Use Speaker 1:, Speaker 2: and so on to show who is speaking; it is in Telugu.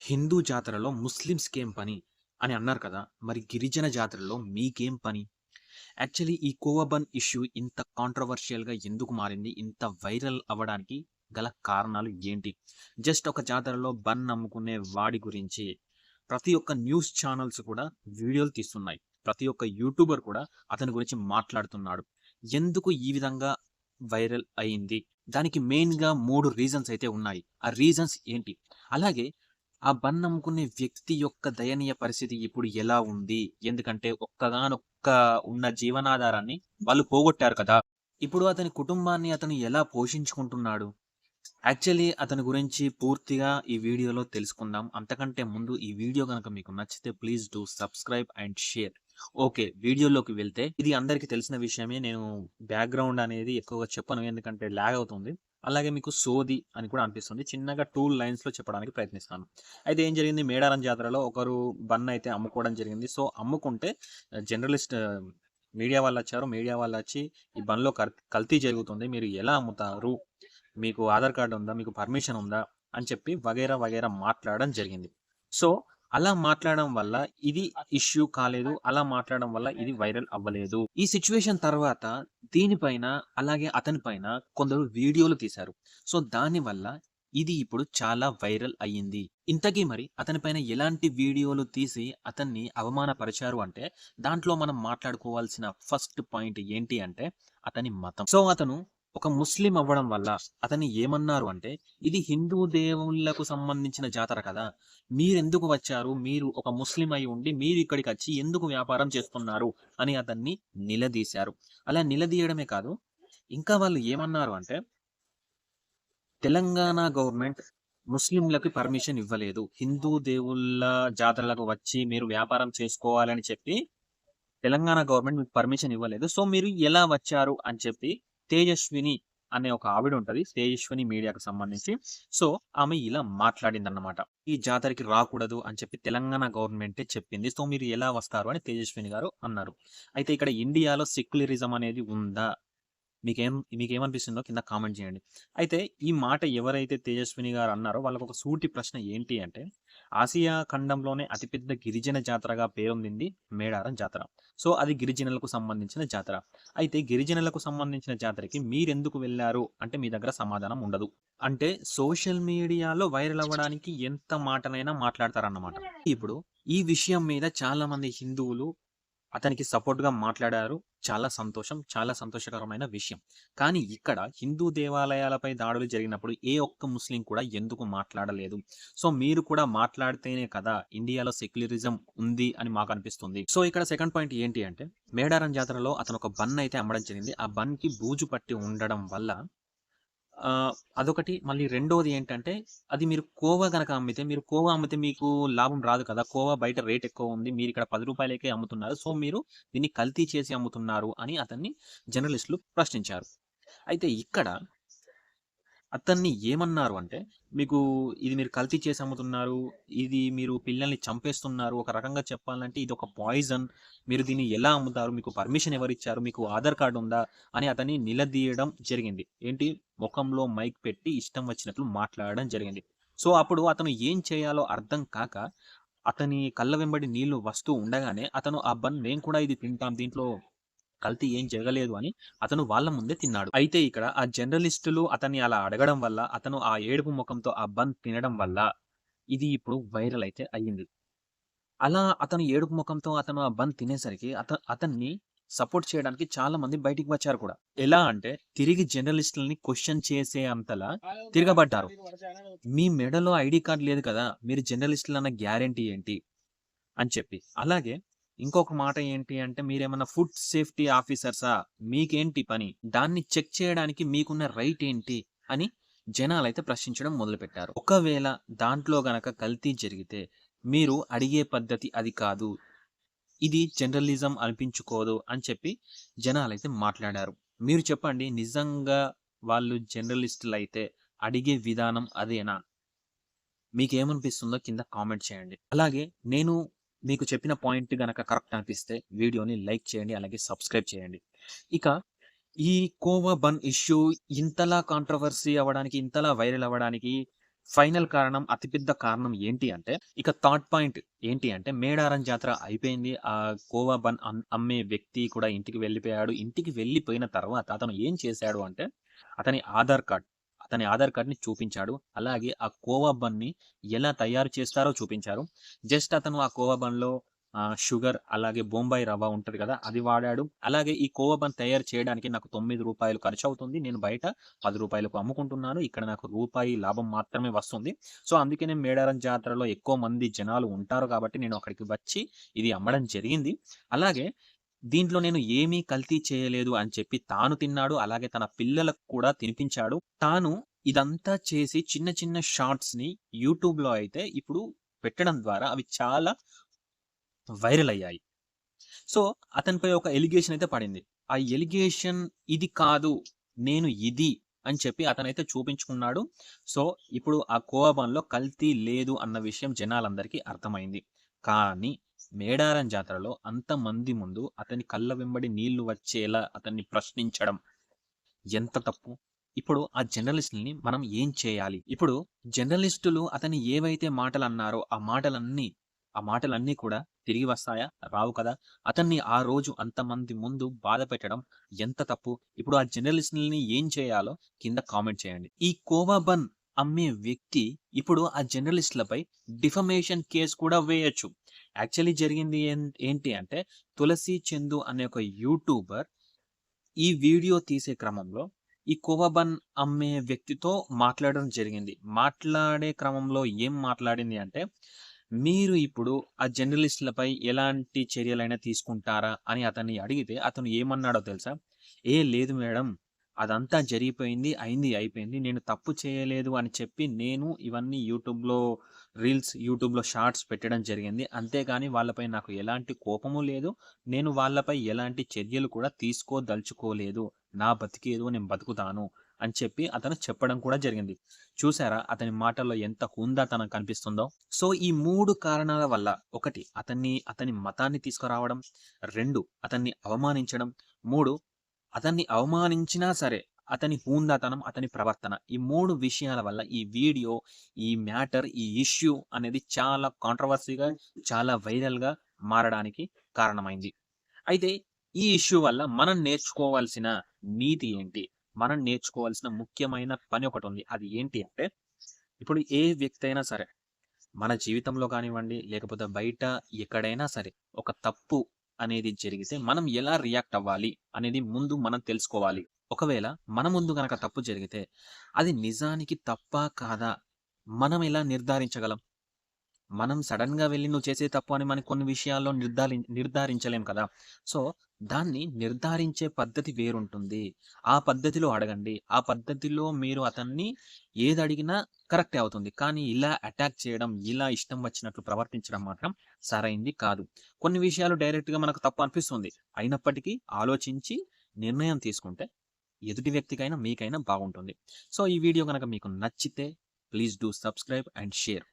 Speaker 1: హిందూ జాతరలో ముస్లిమ్స్‌కేం పని అని అన్నారు కదా! మరి గిరిజన జాతరలో మీకేం పని? యాక్చువల్లీ ఈ కోవా బన్ ఇష్యూ ఇంత కాంట్రోవర్షియల్‌గా ఎందుకు మారింది? ఇంత వైరల్ అవ్వడానికి గల కారణాలు ఏంటి? జస్ట్ ఒక జాతరలో బన్ అమ్ముకునే వాడి గురించి ప్రతి ఒక్క న్యూస్ ఛానెల్స్ కూడా వీడియోలు తీస్తున్నాయి. ప్రతి ఒక్క యూట్యూబర్ కూడా అతని గురించి మాట్లాడుతున్నాడు. ఎందుకు ఈ విధంగా వైరల్ అయింది? దానికి మెయిన్‌గా 3 రీజన్స్ అయితే ఉన్నాయి. ఆ రీజన్స్ ఏంటి? అలాగే ఆ బన్ నమ్ముకునే వ్యక్తి యొక్క దయనీయ పరిస్థితి ఇప్పుడు ఎలా ఉంది? ఎందుకంటే ఒక్కగానొక్క ఉన్న జీవనాధారాన్ని వాళ్ళు పోగొట్టారు కదా! ఇప్పుడు అతని కుటుంబాన్ని అతను ఎలా పోషించుకుంటున్నాడు? యాక్చువల్లీ అతని గురించి పూర్తిగా ఈ వీడియోలో తెలుసుకుందాం. అంతకంటే ముందు ఈ వీడియో గనక మీకు నచ్చితే please do subscribe and share. Okay. వీడియోలోకి వెళ్తే ఇది అందరికీ తెలిసిన విషయమే. నేను బ్యాక్‌గ్రౌండ్ అనేది ఎక్కువగా చెప్పను. ఎందుకంటే లాగ్ అవుతుంది. అలాగే మీకు సోది అని కూడా అనిపిస్తుంది. చిన్నగా 2 లైన్స్‌లో చెప్పడానికి ప్రయత్నిస్తాను. అయితే ఏం జరిగింది మేడారం జాతరలో ఒకరు బన్ అయితే అమ్ముకోవడం జరిగింది. సో, అమ్ముకుంటే జర్నలిస్ట్ మీడియా వాళ్ళొచ్చారు. మీడియా వాళ్ళొచ్చి ఈ బండ్‌లో కల్తీ జరుగుతుంది. మీరు ఎలా అమ్ముతారు? మీకు ఆధార్ కార్డ్ ఉందా? మీకు పర్మిషన్ ఉందా? అని చెప్పి వగైరా, వగైరా మాట్లాడడం జరిగింది. సో, అలా మాట్లాడడం వల్ల ఇది ఇష్యూ కాలేదు. అలా మాట్లాడడం వల్ల ఇది వైరల్ అవ్వలేదు. ఈ సిట్యుయేషన్ తర్వాత దీనిపైన అలాగే అతని పైన కొందరు వీడియోలు తీశారు. సో, దానివల్ల ఇది ఇప్పుడు చాలా వైరల్ అయ్యింది. ఇంతకీ మరి అతని పైన ఎలాంటి వీడియోలు తీసి అతన్ని అవమానపరిచారు అంటే, దాంట్లో మనం మాట్లాడుకోవాల్సిన ఫస్ట్ పాయింట్ ఏంటి అంటే అతని మతం. సో, అతను ఒక ముస్లిం అవ్వడం వల్ల అతన్ని ఏమన్నారు అంటే, "ఇది హిందూ దేవుళ్ళకు సంబంధించిన జాతర కదా! మీరెందుకు వచ్చారు? మీరు ఒక ముస్లిం అయి ఉండి మీరిక్కడికచ్చి ఎందుకు వ్యాపారం చేస్తున్నారు?" అని అతన్ని నిలదీశారు. అలా నిలదీయడమే కాదు, ఇంకా వాళ్ళు ఏమన్నారు అంటే, తెలంగాణ గవర్నమెంట్ ముస్లింలకి పర్మిషన్ ఇవ్వలేదు. హిందూ దేవుళ్ళ జాతరలకు వచ్చి మీరు వ్యాపారం చేసుకోవాలని చెప్పి తెలంగాణ గవర్నమెంట్ మీకు పర్మిషన్ ఇవ్వలేదు. సో, మీరు ఎలా వచ్చారు అని చెప్పి తేజస్విని అనే ఒక ఆవిడుంటది. తేజస్విని మీడియాకి సంబంధించి. సో, ఆమె ఇలా మాట్లాడిందన్నమాట. ఈ జాతరకి రాకూడదు అని చెప్పి తెలంగాణ గవర్నమెంటే చెప్పింది. సో, మీరు ఎలా వస్తారు అని తేజస్విని గారు అన్నారు. అయితే ఇక్కడ ఇండియాలో సెక్యులరిజం అనేది ఉందా? మీకేమనిపిస్తుందో కింద కామెంట్ చేయండి. అయితే ఈ మాట ఎవరైతే తేజస్విని గారు అన్నారో వాళ్ళకొక సూటి ప్రశ్న ఏంటి అంటే, ఆసియా ఖండంలోనే అతిపెద్ద గిరిజన జాతరగా పేరొందింది మేడారం జాతర. సో, అది గిరిజనులకు సంబంధించిన జాతర. అయితే గిరిజనులకు సంబంధించిన జాతరకి మీరెందుకు వెళ్లారు అంటే మీ దగ్గర సమాధానం ఉండదు. అంటే సోషల్ మీడియాలో వైరల్ అవ్వడానికి ఎంత మాటనైనా మాట్లాడతారన్నమాట. ఇప్పుడు ఈ విషయం మీద చాలామంది హిందువులు అతనికి సపోర్ట్‌గా మాట్లాడారు. చాలా సంతోషం. చాలా సంతోషకరమైన విషయం. కానీ ఇక్కడ హిందూ దేవాలయాలపై దాడులు జరిగినప్పుడు ఏ ఒక్క ముస్లిం కూడా ఎందుకు మాట్లాడలేదు. సో, మీరు కూడా మాట్లాడితేనే కదా ఇండియాలో సెక్యులరిజం ఉంది అని మాకనిపిస్తుంది. సో, ఇక్కడ సెకండ్ పాయింట్ ఏంటి అంటే మేడారం జాతరలో అతను ఒక బన్ అయితే అమ్మడం జరిగింది. ఆ బన్‌కి బూజు పట్టి ఉండడం వల్ల అదొకటి. మళ్ళీ రెండోది ఏంటంటే, అది మీరు కోవా గనక అమ్మితే, మీరు కోవా అమ్మితే మీకు లాభం రాదు కదా! కోవా బయట రేట్ ఎక్కువ ఉంది. మీరిక్కడ రూ. 10కే అమ్ముతున్నారు. సో, మీరు దీన్ని కల్తీ చేసి అమ్ముతున్నారు అని అతన్ని జర్నలిస్టులు ప్రశ్నించారు. అయితే ఇక్కడ అతన్ని ఏమన్నారు అంటే, మీకు ఇది మీరు కల్తీ చేసి అమ్ముతున్నారు. ఇది మీరు పిల్లల్ని చంపేస్తున్నారు. ఒక రకంగా చెప్పాలంటే ఇదొక పాయిజన్. మీరు దీన్ని ఎలా అమ్ముతారు? మీకు పర్మిషన్ ఎవరిచ్చారు? మీకు ఆధార్ కార్డ్ ఉందా? అని అతన్ని నిలదీయడం జరిగింది. ఏంటి? మొఖంలో మైక్ పెట్టి ఇష్టం వచ్చినట్లు మాట్లాడడం జరిగింది. సో, అప్పుడు అతను ఏం చేయాలో అర్థం కాక, అతని కళ్ళ వెంబడి నీళ్లు వస్తూ ఉండగానే అతను ఆ బన్ మేము కూడా ఇది తింటాం. దీంట్లో కల్తీ ఏం జరగలేదు అని అతను వాళ్ళ ముందే తిన్నాడు. అయితే ఇక్కడ ఆ జర్నలిస్టులు అతన్ని అలా అడగడం వల్ల, అతను ఆ ఏడుపు మొఖంతో ఆ బన్ తినడం వల్ల, ఇది ఇప్పుడు వైరల్ అయితే అయ్యింది. అలా అతను ఏడుపు మొఖంతో అతను ఆ బన్ తినేసరికి అతన్ని సపోర్ట్ చేయడానికి చాలా మంది బయటికి వచ్చారు కూడా. ఎలా అంటే తిరిగి జర్నలిస్టులని క్వెషన్ చేసే అంతలా తిరగబడ్డారు. మీ మెడలో ఐడీ కార్డ్ లేదు కదా! మీరు జర్నలిస్టులన్న గ్యారంటీ ఏంటి? అని చెప్పి. అలాగే ఇంకొక మాట ఏంటి అంటే మీరేమన్నా ఫుడ్ సేఫ్టీ ఆఫీసర్సా? మీకేంటి పని? దాన్ని చెక్ చేయడానికి మీకున్న రైట్ ఏంటి? అని జనాలైతే ప్రశ్నించడం మొదలుపెట్టారు. ఒకవేళ దాంట్లో గనక కల్తీ జరిగితే మీరు అడిగే పద్ధతి అది కాదు. ఇది జర్నలిజం అనిపించుకోదు అని చెప్పి జనాలైతే మాట్లాడారు. మీరు చెప్పండి నిజంగా వాళ్ళు జర్నలిస్టులైతే అడిగే విధానం అదేనా? మీకేమనిపిస్తుందో కింద కామెంట్ చేయండి. అలాగే నేను మీకు చెప్పిన పాయింట్ గనక కరెక్ట్ అనిపిస్తే వీడియోని లైక్ చేయండి. అలాగే సబ్స్క్రైబ్ చేయండి. ఇక ఈ కోవా బన్ ఇష్యూ ఇంతలా కాంట్రోవర్సీ అవ్వడానికి, ఇంతలా వైరల్ అవ్వడానికి ఫైనల్ కారణం, అతిపెద్ద కారణం ఏంటి అంటే, ఇక థర్డ్ పాయింట్ ఏంటి అంటే, మేడారం జాతర అయిపోయింది. కోవా బన్ అమ్మే వ్యక్తి కూడా ఇంటికి వెళ్ళిపోయాడు. ఇంటికి వెళ్ళిపోయిన తర్వాత అతను ఏం చేశాడు అంటే, అతని ఆధార్ కార్డ్, అతని ఆధార్ కార్డ్‌ని చూపించాడు. అలాగే ఆ కోవా బన్‌ని ఎలా తయారు చేస్తారో చూపించారు. జస్ట్ అతను ఆ కోవా బన్‌లో షుగర్ అలాగే బొంబాయి రవ్వ ఉంటది కదా! అది వాడాడు. అలాగే ఈ కోవా బన్ తయారు చేయడానికి నాకు రూ. 9 ఖర్చవుతుంది. నేను బయట రూ. 10కు అమ్ముకుంటున్నాను. ఇక్కడ నాకు రూపాయి లాభం మాత్రమే వస్తుంది. సో, అందుకనే మేడారం జాతరలో ఎక్కువ మంది జనాలు ఉంటారు కాబట్టి నేను అక్కడికి వచ్చి ఇది అమ్మడం జరిగింది. అలాగే దీంట్లో నేను ఏమీ కల్తీ చేయలేదు అని చెప్పి తాను తిన్నాడు. అలాగే తన పిల్లలకు కూడా తినిపించాడు. తాను ఇదంతా చేసి చిన్న చిన్న షార్ట్స్‌ని యూట్యూబ్‌లో అయితే ఇప్పుడు పెట్టడం ద్వారా అవి చాలా వైరల్ అయ్యాయి. సో, అతనిపై ఒక ఎలిగేషన్ అయితే పడింది. ఆ ఎలిగేషన్ ఇది కాదు, నేను ఇది అని చెప్పి అతనైతే చూపించుకున్నాడు. సో, ఇప్పుడు ఆ కోవా బన్‌లో కల్తీ లేదు అన్న విషయం జనాలందరికీ అర్థమైంది. కానీ మేడారం జాతరలో అంతమంది ముందు అతని కళ్ళ వెంబడి నీళ్లు వచ్చేలా అతన్ని ప్రశ్నించడం ఎంత తప్పు? ఇప్పుడు ఆ జర్నలిస్ట్‌లని మనం ఏం చేయాలి? ఇప్పుడు జర్నలిస్టులు అతను ఏవైతే మాటలన్నారో ఆ మాటలన్నీ కూడా తిరిగి వస్తాయా? రావు కదా! అతన్ని ఆ రోజు అంతమంది ముందు బాధ పెట్టడం ఎంత తప్పు? ఇప్పుడు ఆ జర్నలిస్ట్‌లని ఏం చేయాలో కింద కామెంట్ చేయండి. ఈ కోవా బన్ అమ్మే వ్యక్తి ఇప్పుడు ఆ జర్నలిస్ట్‌లపై డిఫమేషన్ కేస్ కూడా వేయొచ్చు. యాక్చువల్లీ జరిగింది ఏంటి అంటే, తులసి చందు అనే ఒక యూట్యూబర్ ఈ వీడియో తీసే క్రమంలో ఈ కోవా బన్ అమ్మే వ్యక్తితో మాట్లాడడం జరిగింది. మాట్లాడే క్రమంలో ఏం మాట్లాడింది అంటే, "మీరు ఇప్పుడు ఆ జర్నలిస్ట్‌లపై ఎలాంటి చర్యలైనా తీసుకుంటారా?" అని అతన్ని అడిగితే అతను ఏమన్నాడో తెలుసా? "ఏ లేదు మేడం. అదంతా జరిగిపోయింది. అయింది అయిపోయింది. నేను తప్పు చేయలేదు అని చెప్పి నేను ఇవన్నీ యూట్యూబ్‌లో షార్ట్స్ పెట్టడం జరిగింది. అంతేగాని వాళ్ళపై నాకు ఎలాంటి కోపము లేదు. నేను వాళ్ళపై ఎలాంటి చర్యలు కూడా తీసుకోదలుచుకోలేదు. నా బతికేదో నేను బతుకుతాను" అని చెప్పి అతను చెప్పడం కూడా జరిగింది. చూసారా అతని మాటల్లో ఎంత హుందాతనం కనిపిస్తుందో? సో, ఈ 3 కారణాల వల్ల 1 అతని మతాన్ని తీసుకురావడం, 2 అతన్ని అవమానించడం, 3 అతన్ని అవమానించినా సరే అతని హూందాతనం, అతని ప్రవర్తన. ఈ 3 విషయాల వల్ల ఈ వీడియో, ఈ మ్యాటర్, ఈ ఇష్యూ అనేది చాలా కాంట్రోవర్సీ‌గా, చాలా వైరల్‌గా మారడానికి కారణమైంది. అయితే ఈ ఇష్యూ వల్ల మనం నేర్చుకోవాల్సిన నీతి ఏంటి? మనం నేర్చుకోవాల్సిన ముఖ్యమైన పని ఒకటుంది. అది ఏంటి అంటే, ఇప్పుడు ఏ వ్యక్తి అయినా సరే, మన జీవితంలో కానివ్వండి, లేకపోతే బయట ఎక్కడైనా సరే, ఒక తప్పు అనేది జరిగితే మనం ఎలా రియాక్ట్ అవ్వాలి అనేది ముందు మనం తెలుసుకోవాలి. ఒకవేళ మన ముందు గనక తప్పు జరిగితే, అది నిజానికి తప్పా? కాదా? మనం ఎలా నిర్ధారించగలం? మనం సడెన్‌గా వెళ్లి నువ్వు చేసేది తప్పు అని మనం కొన్ని విషయాల్లో నిర్ధారించలేం కదా! సో, దాన్ని నిర్ధారించే పద్ధతి వేరుంటుంది. ఆ పద్ధతిలో అడగండి. ఆ పద్ధతిలో మీరు అతన్ని ఏదడిగినా కరెక్టే అవుతుంది. కానీ ఇలా అటాక్ చేయడం, ఇలా ఇష్టం వచ్చినట్లు ప్రవర్తించడం మాత్రం సరైంది కాదు. కొన్ని విషయాలు డైరెక్ట్‌గా మనకు తప్పు అనిపిస్తుంది. అయినప్పటికీ ఆలోచించి నిర్ణయం తీసుకుంటే ఎదుటి వ్యక్తికైనా, మీకైనా బాగుంటుంది. సో, ఈ వీడియో గనక మీకు నచ్చితే please do subscribe and share.